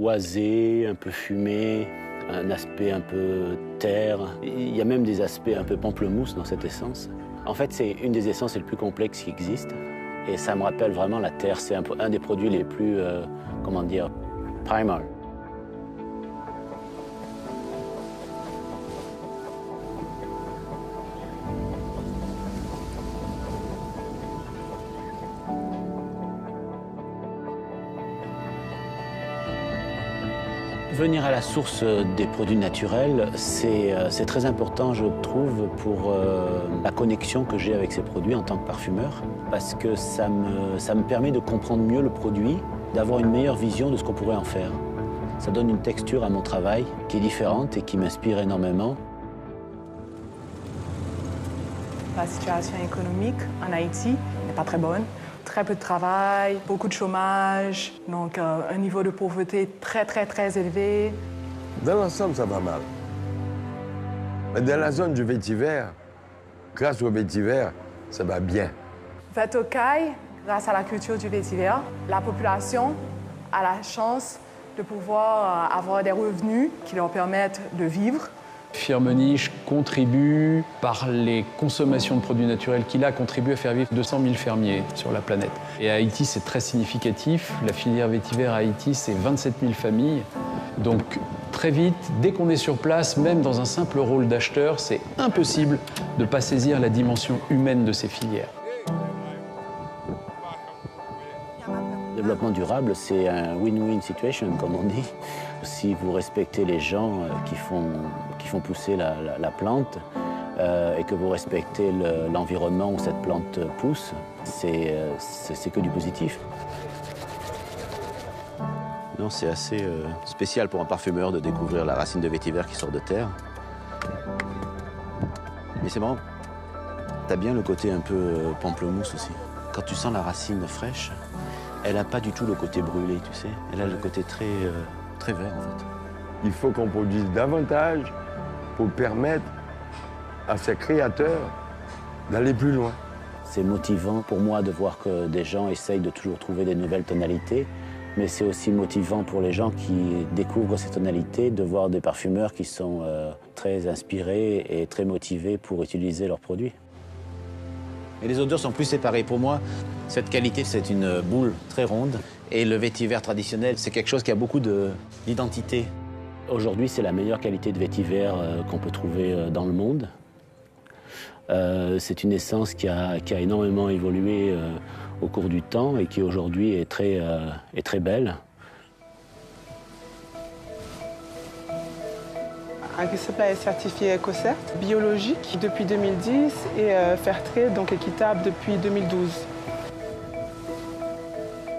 boisé, un peu fumé, un aspect un peu terre. Il y a même des aspects un peu pamplemousse dans cette essence. En fait, c'est une des essences les plus complexes qui existent. Et ça me rappelle vraiment la terre. C'est un des produits les plus, comment dire, primal. Venir à la source des produits naturels, c'est très important, je trouve, pour la connexion que j'ai avec ces produits en tant que parfumeur, parce que ça me permet de comprendre mieux le produit, d'avoir une meilleure vision de ce qu'on pourrait en faire. Ça donne une texture à mon travail qui est différente et qui m'inspire énormément. La situation économique en Haïti n'est pas très bonne. Très peu de travail, beaucoup de chômage, donc un niveau de pauvreté très élevé. Dans l'ensemble, ça va mal. Mais dans la zone du vétiver, grâce au vétiver, ça va bien. Vetokai, grâce à la culture du vétiver, la population a la chance de pouvoir avoir des revenus qui leur permettent de vivre. Firmenich contribue, par les consommations de produits naturels qu'il a, contribué à faire vivre 200 000 fermiers sur la planète. Et à Haïti, c'est très significatif. La filière vétiver à Haïti, c'est 27 000 familles. Donc, très vite, dès qu'on est sur place, même dans un simple rôle d'acheteur, c'est impossible de ne pas saisir la dimension humaine de ces filières. Le développement durable, c'est un win-win situation, comme on dit. Si vous respectez les gens qui font pousser la plante et que vous respectez l'environnement où cette plante pousse, c'est que du positif. Non, c'est assez spécial pour un parfumeur de découvrir la racine de vétiver qui sort de terre. Mais c'est marrant, t'as bien le côté un peu pamplemousse aussi. Quand tu sens la racine fraîche, elle n'a pas du tout le côté brûlé, tu sais. Elle a le côté très vert, en fait. Il faut qu'on produise davantage pour permettre à ces créateurs d'aller plus loin. C'est motivant pour moi de voir que des gens essayent de toujours trouver des nouvelles tonalités, mais c'est aussi motivant pour les gens qui découvrent ces tonalités de voir des parfumeurs qui sont très inspirés et très motivés pour utiliser leurs produits. Et les odeurs sont plus séparées. Pour moi, cette qualité, c'est une boule très ronde. Et le vétiver traditionnel, c'est quelque chose qui a beaucoup d'identité. Aujourd'hui, c'est la meilleure qualité de vétiver qu'on peut trouver dans le monde. C'est une essence qui a énormément évolué au cours du temps et qui aujourd'hui est très belle. Agrisupply est certifié EcoCert, biologique depuis 2010 et Fairtrade, donc équitable depuis 2012.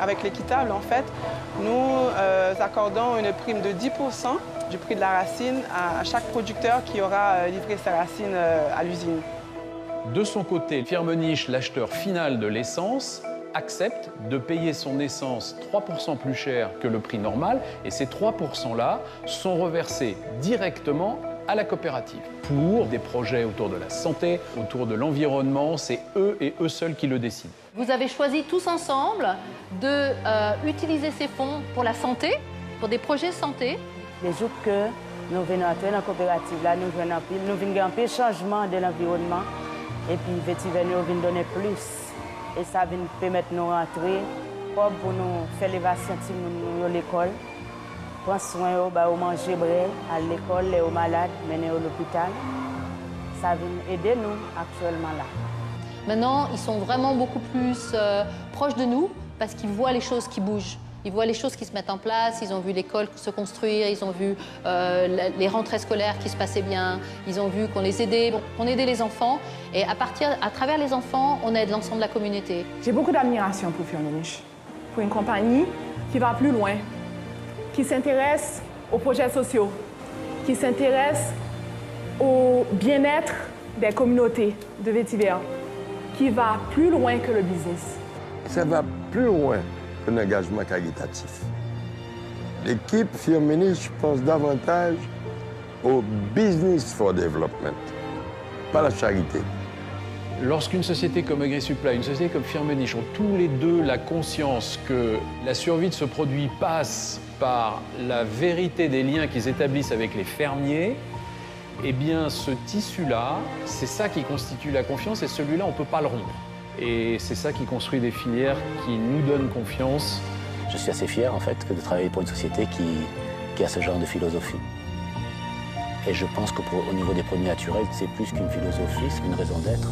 Avec l'équitable, en fait, nous accordons une prime de 10% du prix de la racine à chaque producteur qui aura livré sa racine à l'usine. De son côté, Firmenich, l'acheteur final de l'essence, accepte de payer son essence 3% plus cher que le prix normal, et ces 3%-là sont reversés directement à la coopérative. Pour des projets autour de la santé, autour de l'environnement, c'est eux et eux seuls qui le décident. Vous avez choisi tous ensemble d'utiliser ces fonds pour la santé, pour des projets santé. Les jours que nous venons entrer dans la coopérative, là, nous venons un peu changement de l'environnement, et puis vétiver nous vient donner plus. Et ça vient permettre de nous rentrer pour nous faire les vaccins à l'école, prendre soin de manger à l'école, aux malades, mener à l'hôpital. Ça vient aider nous actuellement là. Maintenant, ils sont vraiment beaucoup plus proches de nous parce qu'ils voient les choses qui bougent. Ils voient les choses qui se mettent en place, ils ont vu l'école se construire, ils ont vu les rentrées scolaires qui se passaient bien, ils ont vu qu'on les aidait, qu'on aidait les enfants. Et à travers les enfants, on aide l'ensemble de la communauté. J'ai beaucoup d'admiration pour Firmenich, pour une compagnie qui va plus loin, qui s'intéresse aux projets sociaux, qui s'intéresse au bien-être des communautés de vétiver, qui va plus loin que le business. Ça va plus loin qu'un engagement caritatif. L'équipe Firmenich pense davantage au business for development, pas la charité. Lorsqu'une société comme AgriSupply, une société comme Firmenich ont tous les deux la conscience que la survie de ce produit passe par la vérité des liens qu'ils établissent avec les fermiers, eh bien ce tissu-là, c'est ça qui constitue la confiance et celui-là, on ne peut pas le rompre. Et c'est ça qui construit des filières qui nous donnent confiance. Je suis assez fier en fait de travailler pour une société qui a ce genre de philosophie. Et je pense qu'au niveau des produits naturels, c'est plus qu'une philosophie, c'est une raison d'être.